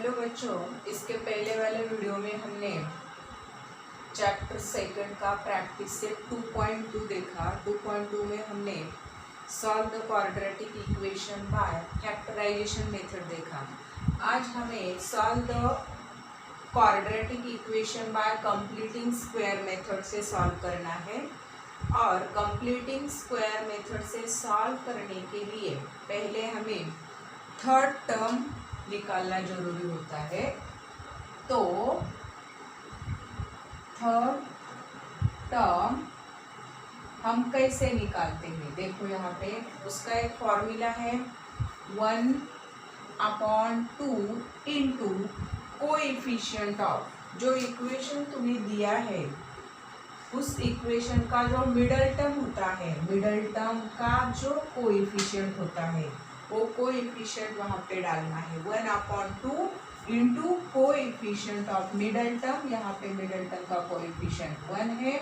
Hello बच्चों, इसके पहले वाले वीडियो में हमने चैप्टर सेकंड का प्रैक्टिस से 2.2 देखा। 2.2 में हमने solve the quadratic equation by factorisation method देखा। आज हमें solve the quadratic equation by completing square method से सॉल्व करना है। और कंप्लीटिंग स्क्वायर मेथड से सॉल्व करने के लिए पहले हमें थर्ड टर्म निकालना जरूरी होता है। तो थर्ड टर्म हम कैसे निकालते हैं, देखो यहाँ पे उसका एक फॉर्मूला है 1/2 इंटू कोएफिशिएंट ऑफ, जो इक्वेशन तुम्हें दिया है उस इक्वेशन का जो मिडल टर्म होता है, मिडल टर्म का जो कोएफिशिएंट होता है वो कोएफिशिएंट वहाँ पे डालना है। 1/2 into coefficient of middle term, यहाँ पे मिडल टर्म का कोएफिशिएंट 1 है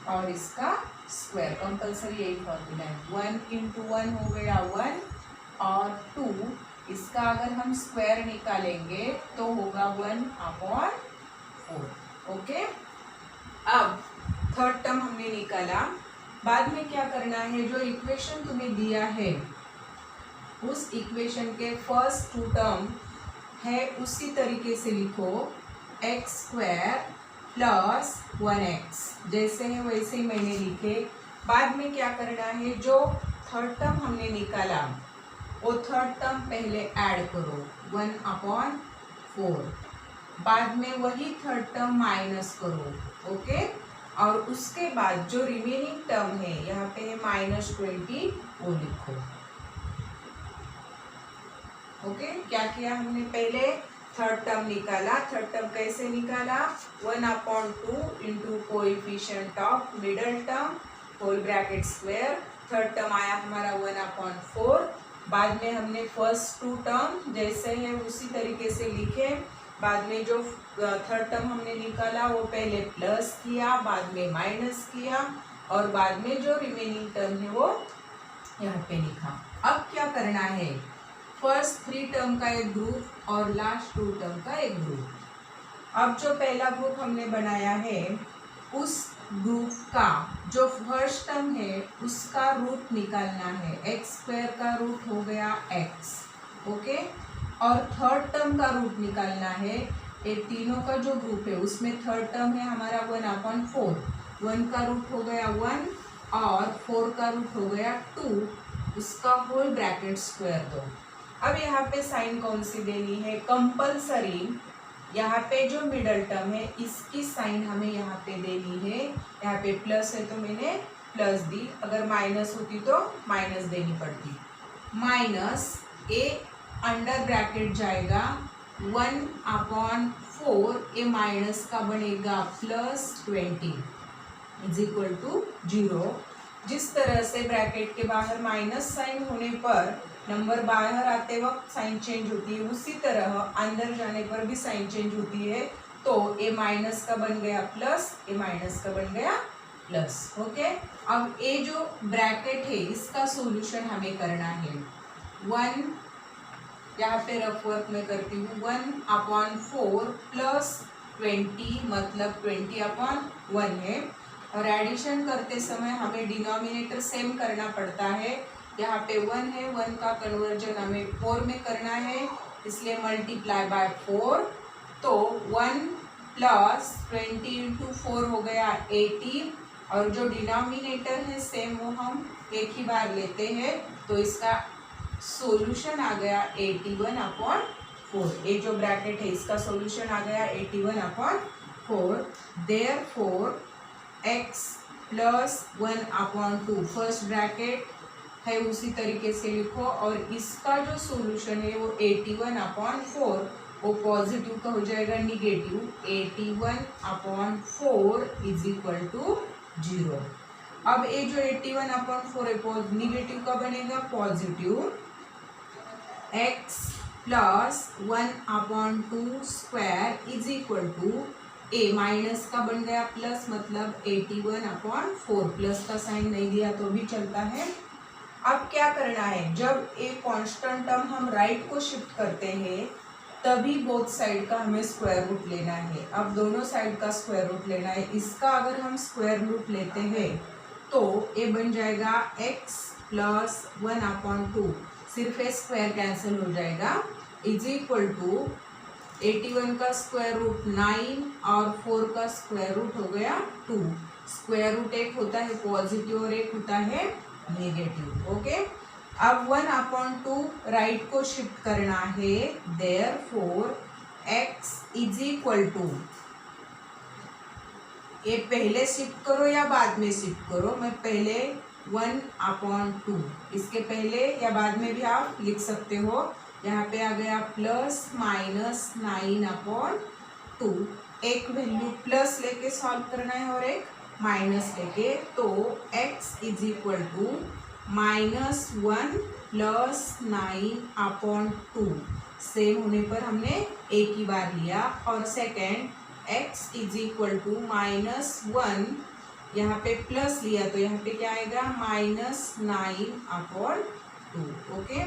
और इसका स्क्वायर, कंपल्सरी यही फॉर्मूला है। 1 इंटू 1 हो गया 1 और 2, इसका अगर हम स्क्वायर निकालेंगे तो होगा 1/4। ओके, अब थर्ड टर्म हमने निकाला। बाद में क्या करना है, जो इक्वेशन तुम्हें दिया है उस इक्वेशन के फर्स्ट 2 टर्म है उसी तरीके से लिखो, x² प्लस 1x, जैसे है वैसे ही मैंने लिखे। बाद में क्या करना है, जो थर्ड टर्म हमने निकाला वो थर्ड टर्म पहले ऐड करो 1/4, बाद में वही थर्ड टर्म माइनस करो। ओके, और उसके बाद जो रिमेनिंग टर्म है यहाँ पे है -20, वो लिखो। ओके, क्या किया हमने, पहले थर्ड टर्म निकाला। थर्ड टर्म कैसे निकाला, 1/2 into coefficient of middle term whole bracket square. Third term आया हमारा 1/4। बाद में हमने फर्स्ट 2 टर्म जैसे है उसी तरीके से लिखे। बाद में जो थर्ड टर्म हमने निकाला वो पहले प्लस किया, बाद में माइनस किया और बाद में जो रिमेनिंग टर्म है वो यहाँ पे लिखा। अब क्या करना है, फर्स्ट 3 टर्म का एक ग्रुप और लास्ट 2 टर्म का एक ग्रुप। अब जो पहला ग्रुप हमने बनाया है उस ग्रुप का जो फर्स्ट टर्म है उसका रूट निकालना है। x² का रूट हो गया x, ओके, और थर्ड टर्म का रूट निकालना है। ये तीनों का जो ग्रुप है उसमें थर्ड टर्म है हमारा 1/4, 1 का रूट हो गया 1 और 4 का रूट हो गया 2, उसका होल ब्रैकेट स्क्वायर दो। अब यहाँ पे साइन कौन सी देनी है, कंपल्सरी यहाँ पे जो मिडल टर्म है इसकी साइन हमें यहाँ पे देनी है। यहाँ पे प्लस है तो मैंने प्लस दी, अगर माइनस होती तो माइनस देनी पड़ती। माइनस ए अंडर ब्रैकेट जाएगा 1/4, ए माइनस का बनेगा +20 इज इक्वल टू 0। जिस तरह से ब्रैकेट के बाहर माइनस साइन होने पर नंबर बाहर आते वक्त साइन चेंज होती है, उसी तरह अंदर जाने पर भी साइन चेंज होती है। तो ए माइनस का बन गया प्लस, ए माइनस का बन गया प्लस। ओके, अब ए जो ब्रैकेट है इसका सॉल्यूशन हमें करना है। 1 यहाँ पे रफ वर्क में करती हूँ, 1/4 प्लस 20 मतलब 20/1 है। और एडिशन करते समय हमें डिनोमिनेटर सेम करना पड़ता है। यहाँ पे 1 है, 1 का कन्वर्जन हमें 4 में करना है, इसलिए मल्टीप्लाई बाय 4। तो 1 प्लस 20 इंटू 4 हो गया 80, और जो डिनोमिनेटर है सेम वो हम एक ही बार लेते हैं, तो इसका सॉल्यूशन आ गया 81/4। ये जो ब्रैकेट है इसका सॉल्यूशन आ गया 81/4। Therefore x plus 1/2 first bracket है उसी तरीके से लिखो, और इसका जो सॉल्यूशन है वो 81/4, वो पॉजिटिव का हो जाएगा निगेटिव, 81/4 इज इक्वल टू 0। अब ये जो 81/4 है निगेटिव का बनेगा positive. x plus 1/2 square is equal to ए माइनस का बन गया प्लस, मतलब 81/4, प्लस का साइन नहीं दिया तो भी चलता है। अब क्या करना है, जब एक कांस्टेंट टर्म हम राइट को शिफ्ट करते हैं तभी बोथ साइड का हमें स्क्वायर रूट लेना है। अब दोनों साइड का स्क्वायर रूट लेना है। इसका अगर हम स्क्वायर रूट लेते हैं तो ये बन जाएगा x प्लस 1/2, सिर्फ ये स्क्वायर कैंसिल हो जाएगा, इज इक्वल टू 81 का स्क्वायर रूट 9 और 4 का स्क्वायर रूट हो गया 2। स्क्वायर रूट एक होता है पॉजिटिव और एक होता है नेगेटिव। ओके, अब 1/2 राइट को शिफ्ट करना है, therefore x is equal to, ये पहले शिफ्ट करो या बाद में शिफ्ट करो, मैं पहले 1/2 इसके पहले या बाद में भी आप लिख सकते हो। यहाँ पे आ गया प्लस माइनस 9/2, एक वैल्यू प्लस लेके सॉल्व करना है और एक माइनस लेके, तो x is equal to -1 plus 9/2, same होने पर हमने एक ही बार लिया, और second x is equal to -1, यहाँ पे प्लस लिया तो यहाँ पे क्या आएगा -9/2। ओके,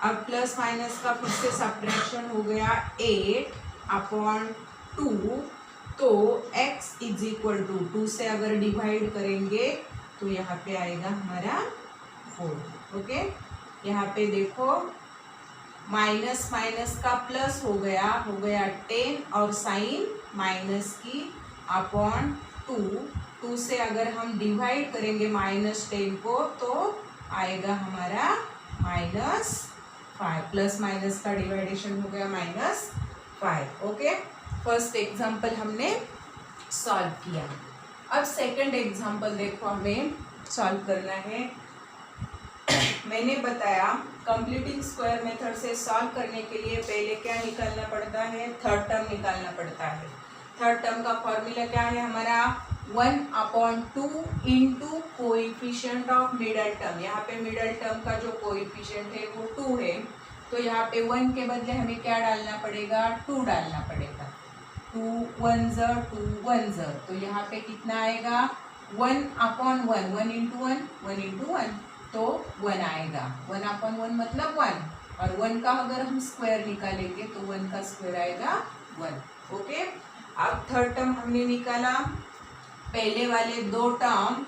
अब प्लस माइनस का फिर से सब्ट्रैक्शन हो गया 8/2, तो x इज इक्वल टू 2 से अगर डिवाइड करेंगे तो यहाँ पे आएगा हमारा 4। ओके, यहाँ पे देखो माइनस माइनस का प्लस हो गया 10 और साइन माइनस की अपॉन 2 से अगर हम डिवाइड करेंगे -10 को तो आएगा हमारा -5, प्लस माइनस का डिवाइडेशन हो गया -5। ओके, फर्स्ट एग्जांपल हमने सॉल्व किया। अब सेकंड एग्जांपल देखो हमें सॉल्व करना है। मैंने बताया कंप्लीटिंग स्क्वायर मेथड से सॉल्व करने के लिए पहले क्या निकालना पड़ता है, थर्ड टर्म निकालना पड़ता है। थर्ड टर्म का फॉर्मूला क्या है हमारा, 1/2 into coefficient of middle term. यहाँ पे मिडल टर्म का जो कोएफिशिएंट है वो 2 है, तो यहाँ पे 1 के बदले हमें क्या डालना पड़ेगा, 2 डालना पड़ेगा। 2 1 ज़ 2 1 ज़, तो यहाँ पे कितना आएगा 1/1, 1 इंटू 1 तो 1 आएगा। 1/1 मतलब 1, और 1 का अगर हम स्क्वायर निकालेंगे तो 1 का स्क्वायर आएगा 1। ओके, अब थर्ड टर्म हमने निकाला। पहले वाले दो टर्म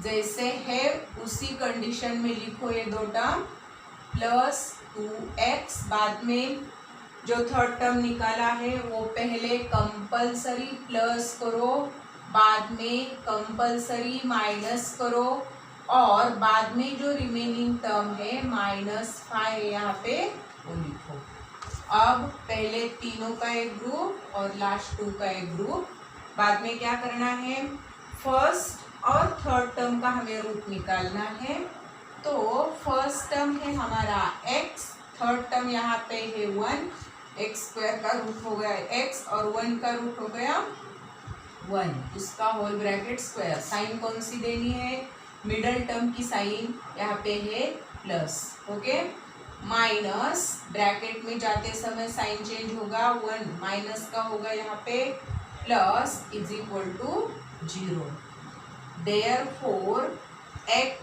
जैसे है उसी कंडीशन में लिखो ये दो टर्म, प्लस 2x, बाद में जो थर्ड टर्म निकाला है वो पहले कंपल्सरी प्लस करो, बाद में कंपल्सरी माइनस करो, और बाद में जो रिमेनिंग टर्म है -5 यहाँ पे वो लिखो। अब पहले तीनों का एक ग्रुप और लास्ट 2 का एक ग्रुप। बाद में क्या करना है, फर्स्ट और थर्ड टर्म का हमें रूट निकालना है। तो फर्स्ट टर्म है हमारा x, थर्ड टर्म यहाँ पे है 1, x स्क्वायर का रूट हो गया x और 1 का रूट हो गया 1, उसका होल ब्रैकेट स्क्वायर। साइन कौन सी देनी है, मिडल टर्म की साइन यहाँ पे है प्लस। ओके, माइनस ब्रैकेट में जाते समय साइन चेंज होगा, 1 माइनस का होगा यहाँ पे plus is equal to 0। Therefore x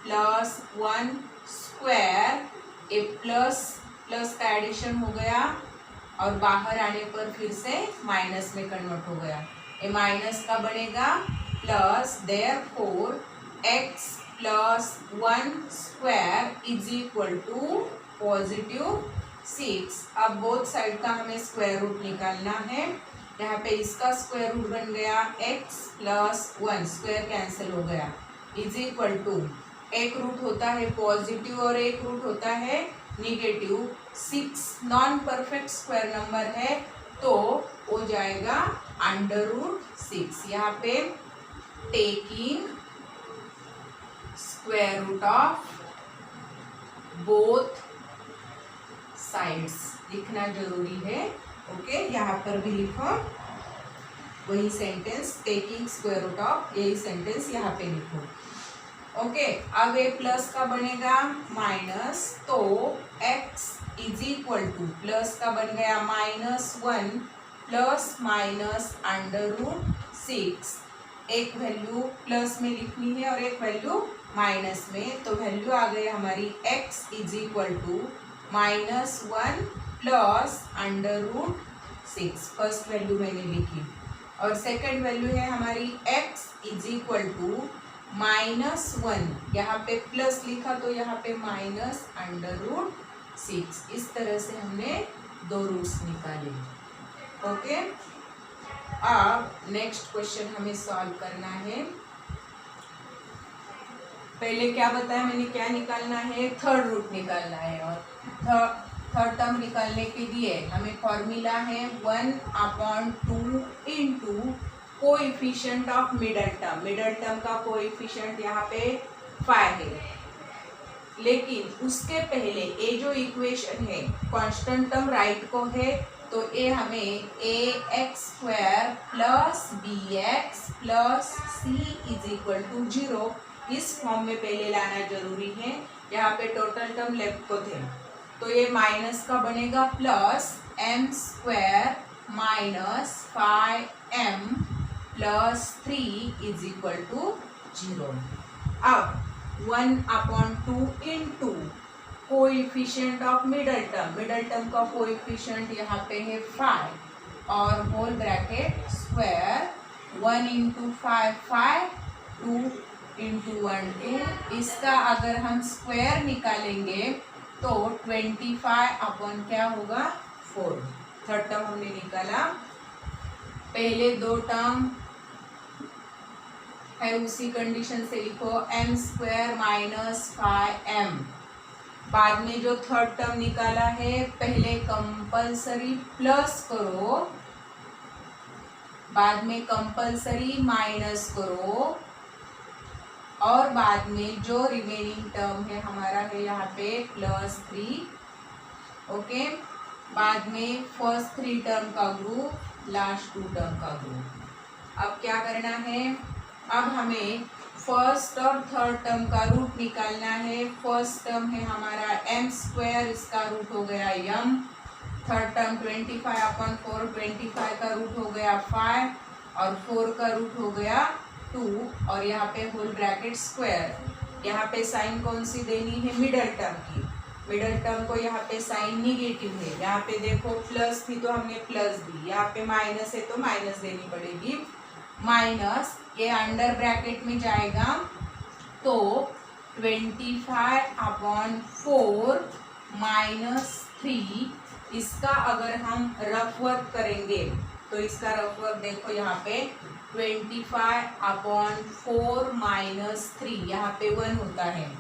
plus 1 square, ए प्लस प्लस का एडिशन हो गया और बाहर आने पर फिर से माइनस में कन्वर्ट हो गया, ये माइनस का बनेगा plus, therefore x plus 1 square is equal to +6। अब बोथ साइड का हमें स्क्वायर रूट निकालना है। यहाँ पे इसका स्क्वायर रूट बन गया x प्लस 1, स्क्वायर कैंसिल हो गया, इज इक्वल टू, एक रूट होता है पॉजिटिव और एक रूट होता है negative. 6 non perfect square number है तो हो जाएगा √6। यहाँ पे taking square root of both sides लिखना जरूरी है। ओके, यहाँ पर भी लिखो वही sentence, taking square root of, यही सेंटेंस यहाँ पे लिखो। ओके, अब ये प्लस का बनेगा माइनस, तो x is equal to, plus का बन गया -1 प्लस माइनस √6। एक वैल्यू प्लस में लिखनी है और एक वैल्यू माइनस में, तो वैल्यू आ गई हमारी x is equal to -1 plus √6, first value मैंने लिखी, और सेकंड वैल्यू है हमारी x इज इक्वल टू -1, यहाँ पे प्लस लिखा तो यहाँ पे -√6। इस तरह से हमने दो रूट्स निकाले। ओके, अब नेक्स्ट क्वेश्चन हमें सॉल्व करना है। पहले क्या बताया मैंने, क्या निकालना है, थर्ड रूट निकालना है। और थर्ड टर्म निकालने के लिए हमें फॉर्मूला है 1/2 into coefficient of middle term. Middle term का कोएफिशिएंट यहाँ पे 5 है, लेकिन उसके पहले ये जो इक्वेशन है कांस्टेंट टर्म राइट को है, तो ये हमें ax² plus bx plus c is equal to 0 इस फॉर्म में पहले लाना जरूरी है। यहाँ पे टोटल टर्म लेफ्ट को थे, तो ये माइनस का बनेगा plus m² minus 5m plus 3 is equal to 0। अब 1/2 into coefficient of middle term का कोएफिशिएंट यहाँ पे है 5 और whole bracket square 1 into 5 2 into 1 2। इसका अगर हम स्क्वायर निकालेंगे तो 25 अपॉन क्या होगा 4। थर्ड टर्म हमने निकाला। पहले दो टर्म है उसी कंडीशन से लिखो m² माइनस 5m। बाद में जो थर्ड टर्म निकाला है पहले कंपल्सरी प्लस करो, बाद में कंपल्सरी माइनस करो, और बाद में जो रिमेनिंग टर्म है हमारा है यहाँ पे +3। ओके, बाद में फर्स्ट 3 टर्म का ग्रुप, लास्ट 2 टर्म का ग्रुप। अब क्या करना है, अब हमें फर्स्ट और थर्ड टर्म का रूट निकालना है। फर्स्ट टर्म है हमारा m², इसका रूट हो गया m। थर्ड टर्म 25/4, 25 का रूट हो गया 5 और 4 का रूट हो गया 2, और यहाँ पे होल ब्रैकेट स्क्वायर। यहाँ पे साइन कौन सी देनी है, मिडल टर्म की। मिडल टर्म को यहाँ पे साइन निगेटिव है, यहाँ पे देखो प्लस थी तो हमने प्लस दी, यहाँ पे माइनस है तो माइनस देनी पड़ेगी। माइनस ये अंडर ब्रैकेट में जाएगा तो 25/4 माइनस 3। इसका अगर हम रफ वर्क करेंगे तो इसका रफ वर्क देखो यहाँ पे 25/4 माइनस 3, यहाँ पे 1 होता है।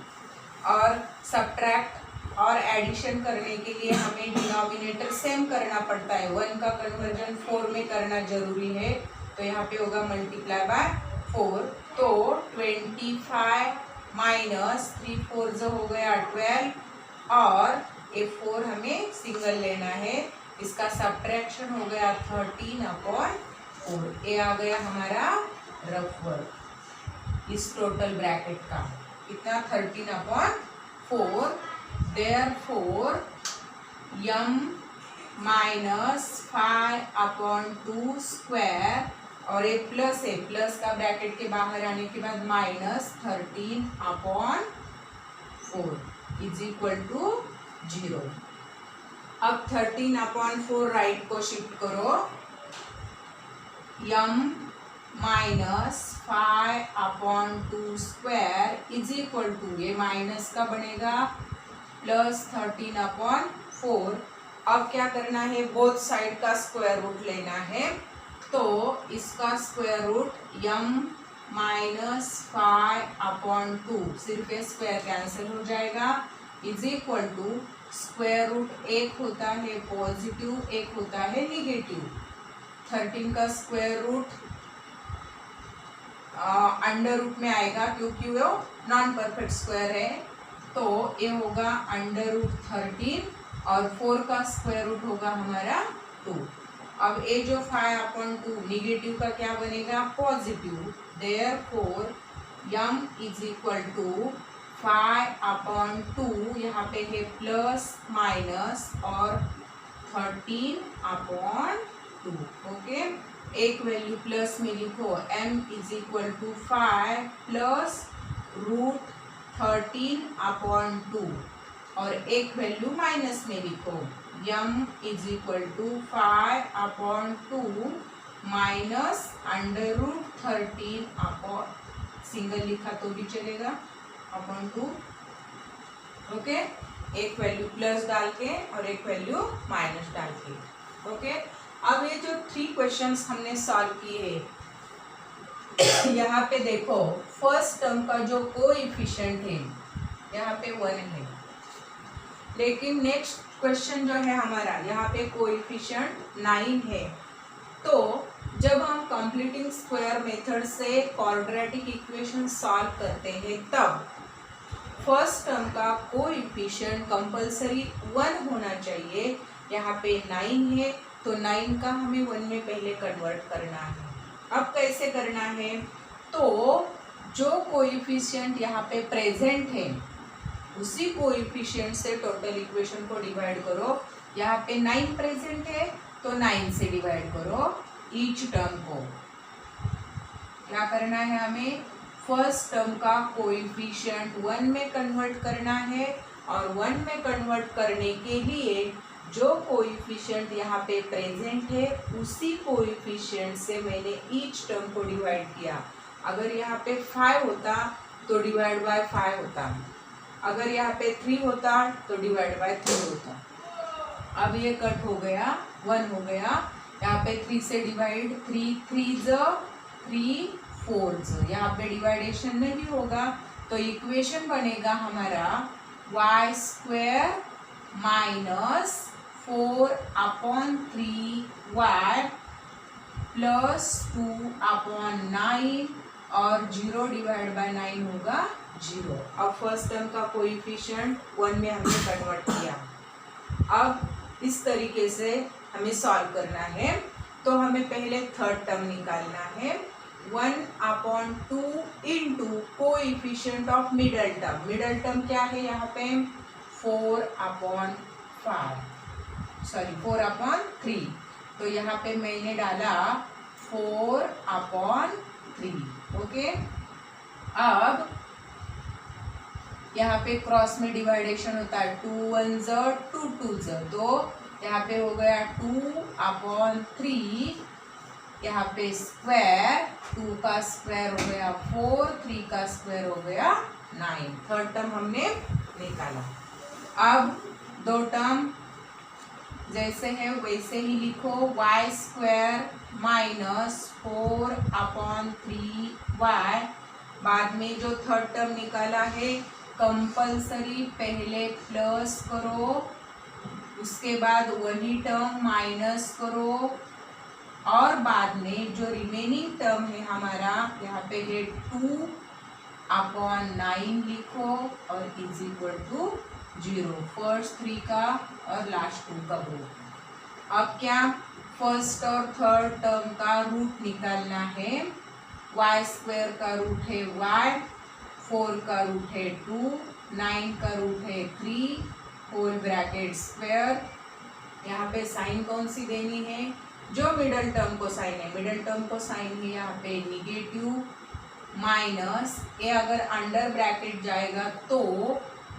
और सब्ट्रैक्ट और एडिशन करने के लिए हमें डिनोमिनेटर सेम करना पड़ता है, 1 का कन्वर्जन 4 में करना जरूरी है, तो यहाँ पे होगा मल्टीप्लाई बाय 4। तो 25 माइनस 3 4 जो हो गया 12, और ये 4 हमें सिंगल लेना है, इसका सब्ट्रैक्शन हो गया 13/4। ये आ गया हमारा रफ वर्क इस टोटल ब्रैकेट का, कितना 13/4। देयरफॉर m माइनस 5/2 स्क्वायर, और ये प्लस है, प्लस का ब्रैकेट के बाहर आने के बाद माइनस 13/4 इज इक्वल टू 0। अब 13/4 राइट को शिफ्ट करो, m minus 5/2 square is equal to, ये माइनस का बनेगा प्लस 13/4। अब क्या करना है, बोथ साइड का स्क्वायर रूट लेना है, तो इसका स्क्वायर रूट m माइनस 5/2, सिर्फ ये स्क्वायर कैंसिल हो जाएगा, is equal to square root एक होता है पॉजिटिव, एक होता है निगेटिव। 13 का स्क्वायर रूट अंडर रूट में आएगा क्योंकि वो नॉन परफेक्ट स्क्वायर है, तो ये होगा अंडर रूट 13 और 4 का स्क्वायर रूट होगा हमारा 2। अब ये जो 5/2 निगेटिव का क्या बनेगा, positive. Therefore m is equal to 5/2, यहाँ पे है प्लस माइनस और 13/2। ओके, एक वैल्यू प्लस में लिखो, m is equal to 5 plus root 13/2। और एक वैल्यू माइनस में लिखो, m is equal to 5/2 minus √13 upon, single लिखा तो भी चलेगा, अपॉन 2। ओके, एक वैल्यू प्लस डाल के और एक वैल्यू माइनस डाल के। ओके, अब ये जो 3 क्वेश्चंस हमने सॉल्व किए, यहाँ पे देखो फर्स्ट टर्म का जो कोएफिशिएंट है यहाँ पे 1 है, लेकिन नेक्स्ट क्वेश्चन जो है हमारा यहाँ पे कोएफिशिएंट 9 है। तो जब हम कंप्लीटिंग स्क्वायर मेथड से क्वाड्रेटिक इक्वेशन सॉल्व करते हैं तब फर्स्ट टर्म का कोएफिशिएंट कंपलसरी 1 होना चाहिए। यहाँ पे 9 है तो 9 का हमें 1 में पहले कन्वर्ट करना है। अब कैसे करना है, तो जो कोएफिशिएंट यहाँ पे प्रेजेंट है उसी कोएफिशिएंट से टोटल इक्वेशन को डिवाइड करो। यहाँ पे 9 प्रेजेंट है तो 9 से डिवाइड करो ईच टर्म को। क्या करना है, हमें फर्स्ट टर्म का कोएफिशिएंट 1 में कन्वर्ट करना है और 1 में कन्वर्ट करने के लिए जो कोएफिशिएंट यहाँ पे प्रेजेंट है उसी कोएफिशिएंट से मैंने ईच टर्म को डिवाइड किया। अगर यहाँ पे 5 होता तो डिवाइड बाय 5 होता, अगर यहाँ पे 3 होता तो डिवाइड बाय 3 होता। अब ये कट हो गया, 1 हो गया, यहाँ पे 3 से डिवाइड, 3 3 4, यहाँ पे डिवाइडेशन नहीं होगा तो इक्वेशन बनेगा हमारा y² माइनस 4/3y प्लस 2/9 और 0 डिवाइड बाय 9 होगा 0। अब फर्स्ट टर्म का कोएफिशिएंट 1 में हमने कन्वर्ट किया। अब इस तरीके से हमें सॉल्व करना है। तो हमें पहले थर्ड टर्म निकालना है, 1/2 into coefficient of middle term. Middle term क्या है यहाँ पे 4/3। तो यहाँ पे मैंने डाला 4/3। ओके, अब यहाँ पे क्रॉस में डिवाइडेशन होता है, 2 1 2 2, तो यहाँ पे हो गया 2/3। यहाँ पे स्क्वायर, 2 का स्क्वायर हो गया 4, 3 का स्क्वायर हो गया 9। थर्ड टर्म हमने निकाला। अब दो टर्म जैसे है वैसे ही लिखो, y² माइनस 4/3y। बाद में जो थर्ड टर्म निकाला है कंपलसरी पहले प्लस करो, उसके बाद वही टर्म माइनस करो और बाद में जो रिमेनिंग टर्म है हमारा यहाँ पे है 2/9 लिखो और इज इक्वल टू 0। फर्स्ट 3 का और लास्ट 2 का रूट। अब क्या, फर्स्ट और थर्ड टर्म का रूट निकालना है। y² का रूट है y, 4 का रूट है 2, 9 का रूट है 3, होल ब्रैकेट स्क्वायर। यहाँ पे साइन कौन सी देनी है, जो मिडल टर्म को साइन है, मिडल टर्म को साइन है यहाँ पे निगेटिव, माइनस ये अगर अंडर ब्रैकेट जाएगा तो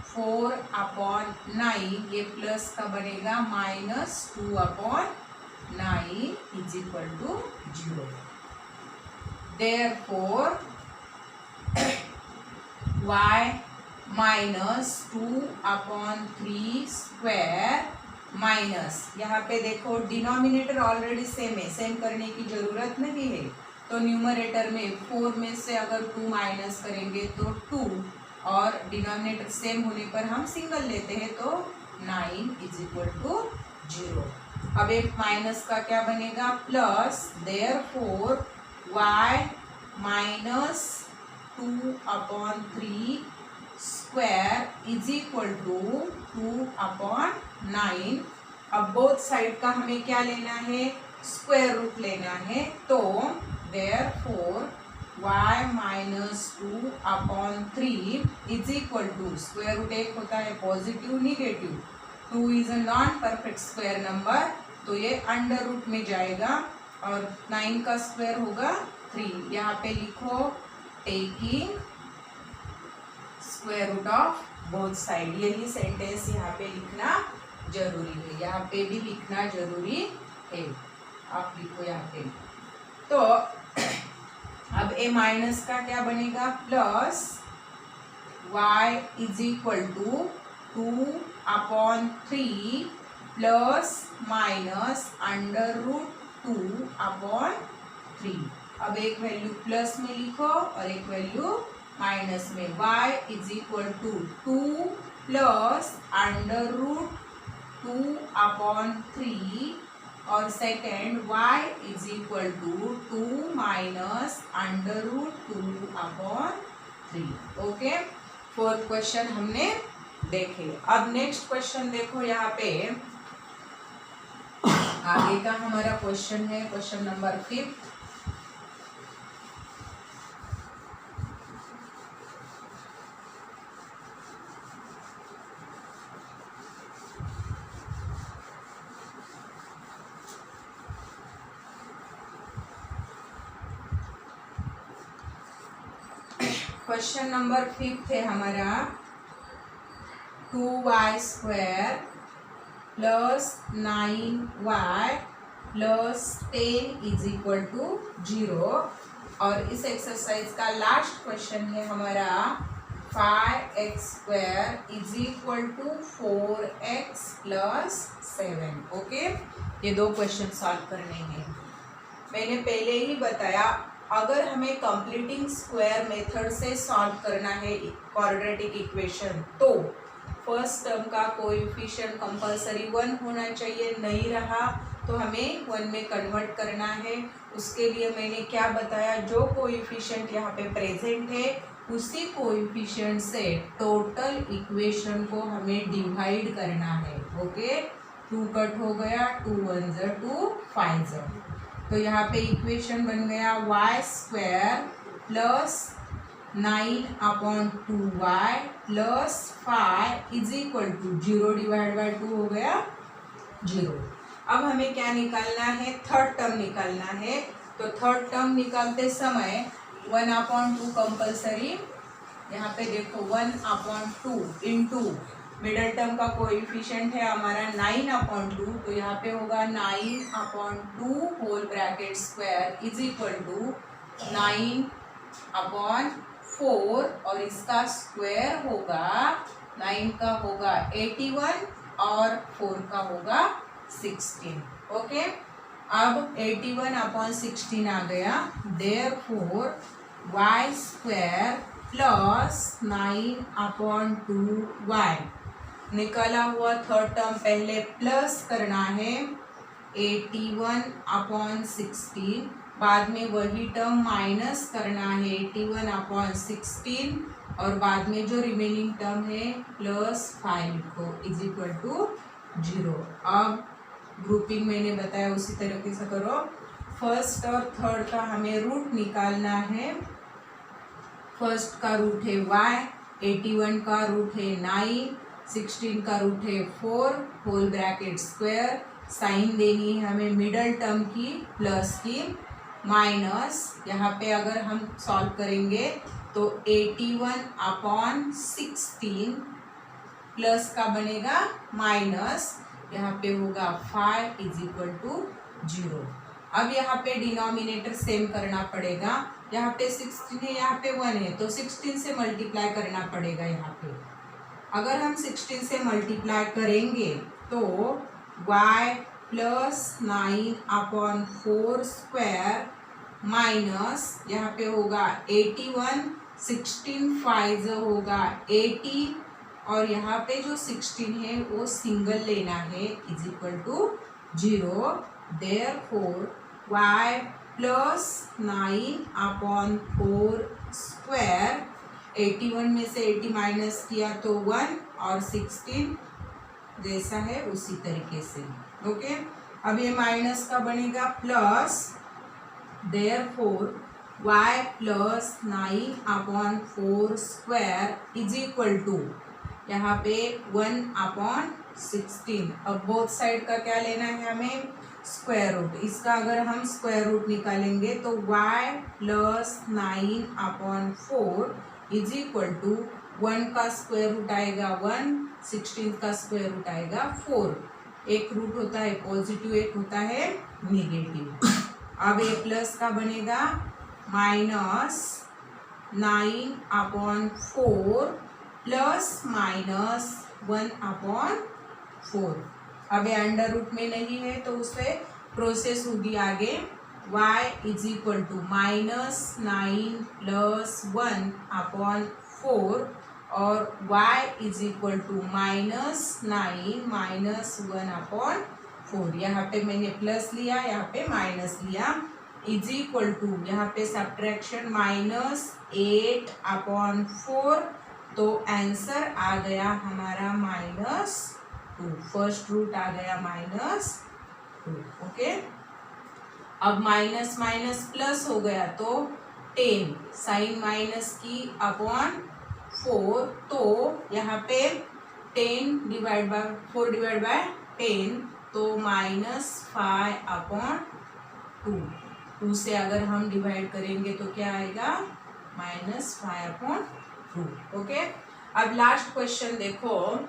4/9, ये प्लस का बनेगा -2/9 is equal to 0। Therefore y minus 2/3 square minus, यहाँ पे देखो डिनोमिनेटर ऑलरेडी सेम है, सेम करने की जरूरत नहीं है। तो न्यूमरेटर में 4 में से अगर 2 माइनस करेंगे तो 2 और डिनोमिनेटर सेम होने पर हम सिंगल लेते हैं तो 9 इज इक्वल टू 0। अब एक माइनस का क्या बनेगा plus, therefore y minus 2/3 square is equal to 2/9। अब बोथ साइड का हमें क्या लेना है, स्क्वायर रूट लेना है। तो therefore y minus 2/3 is equal to, square root एक होता है positive negative, 2 is a non perfect square number तो ये अंडर रूट में जाएगा और 9 का स्क्वायर होगा 3। यहाँ पे लिखो taking square root of both side, यही सेंटेंस यहाँ पे लिखना जरूरी है, यहाँ पे भी लिखना जरूरी है। आप लिखो यहाँ पे। तो अब ए माइनस का क्या बनेगा, plus y is equal to 2/3 plus minus √2/3। अब एक वैल्यू प्लस में लिखो और एक वैल्यू माइनस में। y is equal to 2 plus √2/3 और second y is equal to 2 minus √2/3। Okay, fourth question हमने देखे। अब नेक्स्ट क्वेश्चन देखो, यहाँ पे आगे का हमारा क्वेश्चन है क्वेश्चन नंबर 5। क्वेश्चन नंबर 5 है हमारा 2y² plus 9y plus 10 is equal to 0। और इस एक्सरसाइज का लास्ट क्वेश्चन है हमारा 5x² is equal to 4x plus 7। Okay, ये दो क्वेश्चन सॉल्व करने हैं। मैंने पहले ही बताया, अगर हमें कंप्लीटिंग स्क्वायर मेथड से सॉल्व करना है क्वाड्रेटिक इक्वेशन, तो फर्स्ट टर्म का कोएफिशिएंट कंपलसरी 1 होना चाहिए, नहीं रहा तो हमें 1 में कन्वर्ट करना है। उसके लिए मैंने क्या बताया, जो कोएफिशिएंट यहाँ पे प्रेजेंट है उसी कोएफिशिएंट से टोटल इक्वेशन को हमें डिवाइड करना है। ओके, 2 कट हो गया, 2 1 ज़ 2 5 ज़। तो यहाँ पे इक्वेशन बन गया y² plus 9/2y plus 5 is equal to 0 divide by 2 हो गया 0। अब हमें क्या निकालना है, थर्ड टर्म निकालना है। तो थर्ड टर्म निकालते समय 1/2 कंपलसरी, यहाँ पे देखो 1/2 इंटू मिडल टर्म का कोएफिशिएंट है हमारा 9/2, तो यहाँ पे होगा 9/2 whole bracket square is equal to 9/4 और इसका स्क्वायर होगा 9 का होगा 81 और 4 का होगा 16। ओके, अब 81/16 आ गया, देयरफॉर y² प्लस 9/2y। निकाला हुआ थर्ड टर्म पहले प्लस करना है 81/16, बाद में वही टर्म माइनस करना है 81/16 और बाद में जो रिमेनिंग टर्म है प्लस 5 लिखो इज इक्वल टू 0। अब ग्रुपिंग मैंने बताया उसी तरीके से करो। फर्स्ट और थर्ड का हमें रूट निकालना है। फर्स्ट का रूट है y, 81 का रूट है 9, 16 का रूट है 4 होल ब्रैकेट स्क्वायर। साइन देनी है हमें मिडल टर्म की प्लस की, माइनस यहाँ पे अगर हम सॉल्व करेंगे तो 81/16 प्लस का बनेगा माइनस, यहाँ पे होगा 5 इज इक्वल टू 0। अब यहाँ पे डिनोमिनेटर सेम करना पड़ेगा, यहाँ पे 16 है यहाँ पे 1 है, तो 16 से मल्टीप्लाई करना पड़ेगा। यहाँ पे अगर हम 16 से मल्टीप्लाई करेंगे तो y प्लस 9/4 स्क्वायर माइनस यहाँ पे होगा 81, 16 5 होगा 80 और यहाँ पे जो 16 है वो सिंगल लेना है is equal to 0। Therefore y plus 9/4 square, 81 में से 80 माइनस किया तो 1 और 16 जैसा है उसी तरीके से। ओके, अब ये माइनस का बनेगा plus, therefore y plus 9/4 square is equal to यहाँ पे 1/16। अब बोथ साइड का क्या लेना है हमें, स्क्वायर रूट। इसका अगर हम स्क्वायर रूट निकालेंगे तो y plus 9/4 is equal to 1 का स्क्वायर रूट आएगा 1, 16 का स्क्वायर रूट आएगा 4। एक रूट होता है पॉजिटिव, एक होता है निगेटिव। अब ए प्लस का बनेगा -9/4 प्लस -1/4। अब ये अंडर रूट में नहीं है तो उसे प्रोसेस होगी आगे। y is equal to -9 plus 1/4 और y is equal to -9 minus 1/4। यहाँ पे मैंने प्लस लिया, यहाँ पे माइनस लिया, इज इक्वल टू यहाँ पे सब्ट्रैक्शन -8/4। तो आंसर आ गया हमारा -2। फर्स्ट रूट आ गया -2। ओके, अब माइनस माइनस प्लस हो गया तो 10 साइन माइनस की अपॉन 4। तो यहाँ पे 4 डिवाइड बाय 10 तो -5/2। 2 से अगर हम डिवाइड करेंगे तो क्या आएगा -5/2। ओके, अब लास्ट क्वेश्चन देखो।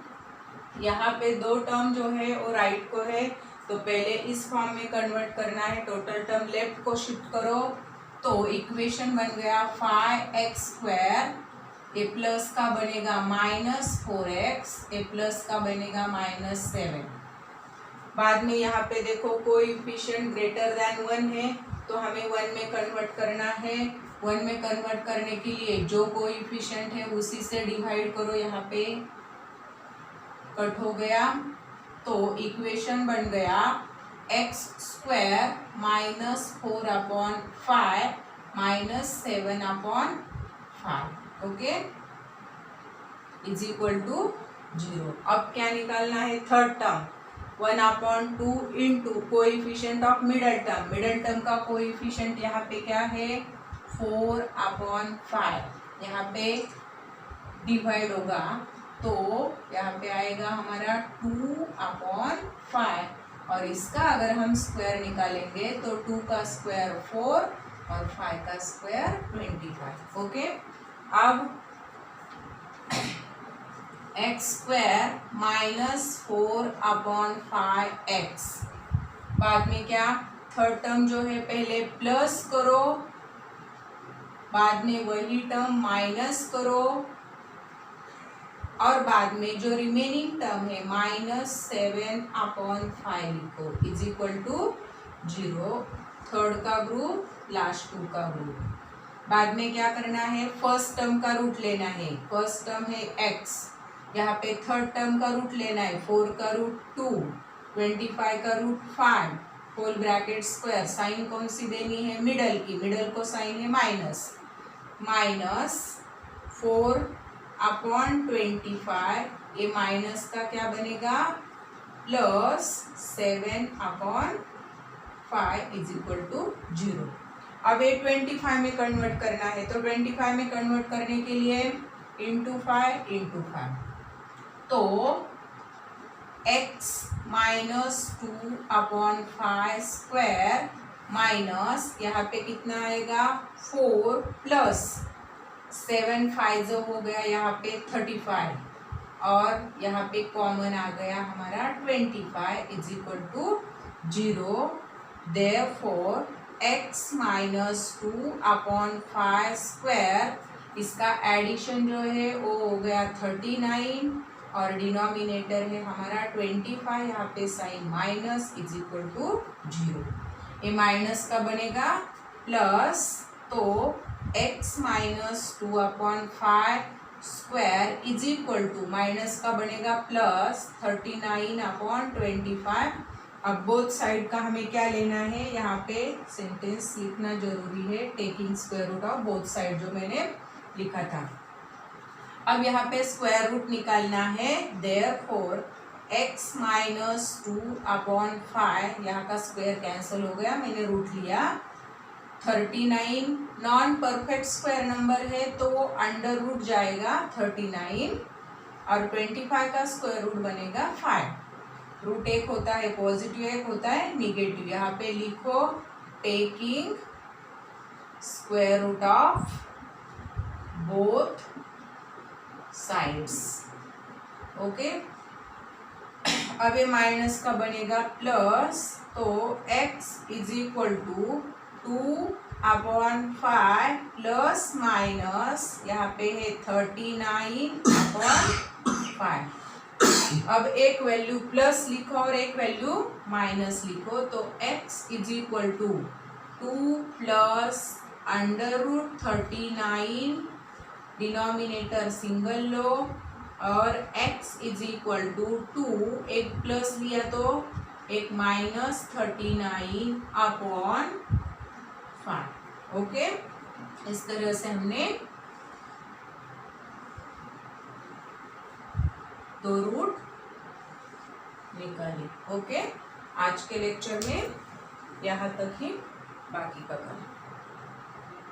यहाँ पे दो टर्म जो है वो राइट को है, तो पहले इस फॉर्म में कन्वर्ट करना है। टोटल टर्म लेफ्ट को शिफ्ट करो तो इक्वेशन बन गया 5x²। ए प्लस का बनेगा -4x, ए प्लस का बनेगा -7। बाद में यहाँ पे देखो कोएफिशिएंट ग्रेटर देन 1 है तो हमें 1 में कन्वर्ट करना है। 1 में कन्वर्ट करने के लिए जो कोएफिशिएंट है उसी से डिवाइड करो। यहाँ पे कट हो गया तो इक्वेशन बन गया x² -4/5 -7/5। Okay, is equal to 0। अब क्या निकालना है? Third term 1/2 into coefficient of middle term. Middle term का कोएफिशिएंट यहाँ पे क्या है 4/5। यहाँ पे डिवाइड होगा तो यहाँ पे आएगा हमारा 2/5 और इसका अगर हम स्क्वायर निकालेंगे तो 2 का स्क्वायर 4 और 5 का स्क्वायर 25। ओके, अब x² -4/5x। बाद में क्या, थर्ड टर्म जो है पहले प्लस करो, बाद में वही टर्म माइनस करो और बाद में जो रिमेनिंग टर्म है -7/5 लिखो, इज इक्वल टू 0। थर्ड का ग्रुप, लास्ट 2 का ग्रुप। बाद में क्या करना है, फर्स्ट टर्म का रूट लेना है। फर्स्ट टर्म है x, यहाँ पे थर्ड टर्म का रूट लेना है। 4 का रूट 2, 25 का root 5, whole bracket square. Sign कौन सी देनी है? मिडल की। मिडल को साइन है -4/25। ये माइनस का क्या बनेगा +7/5 इज इक्वल टू 0। अब ये 25 में कन्वर्ट करना है तो 25 में कन्वर्ट करने के लिए इंटू 5 तो x -2/5² माइनस यहाँ पे कितना आएगा 4 प्लस 7 5 जो हो गया यहाँ पे 35 और यहाँ पे कॉमन आ गया हमारा 25 is equal to 0। Therefore x -2/5² इसका एडिशन जो है वो हो गया 39 और डिनोमिनेटर है हमारा 25। यहाँ पे sign minus is equal to 0। ये माइनस का बनेगा प्लस, तो x -2/5² is equal to minus का बनेगा प्लस 39/25। अब बोथ साइड का हमें क्या लेना है, यहाँ पे सेंटेंस लिखना जरूरी है, taking square root of both side जो मैंने लिखा था। अब यहाँ पे स्क्वायर रूट निकालना है। देयरफॉर x -2/5, यहाँ का स्क्वायर कैंसिल हो गया, मैंने रूट लिया। 39 नॉन परफेक्ट स्क्वायर नंबर है तो वो अंडर रूट जाएगा 39 और 25 का स्क्वायर रूट बनेगा 5। रूट एक होता है पॉजिटिव, एक होता है निगेटिव। यहाँ पे लिखो taking square root of both sides. Okay, अब ये माइनस का बनेगा प्लस, तो x is equal to 2/5 plus minus यहाँ पे है 39/5। अब एक वैल्यू प्लस लिखो और एक वैल्यू माइनस लिखो, तो x is equal to 2 plus √39, denominator single लो, और x इज इक्वल टू 2, एक प्लस लिया तो एक -39/5। ओके, इस तरह से हमने दो रूट निकाले। ओके, आज के लेक्चर में यहाँ तक ही, बाकी का कल।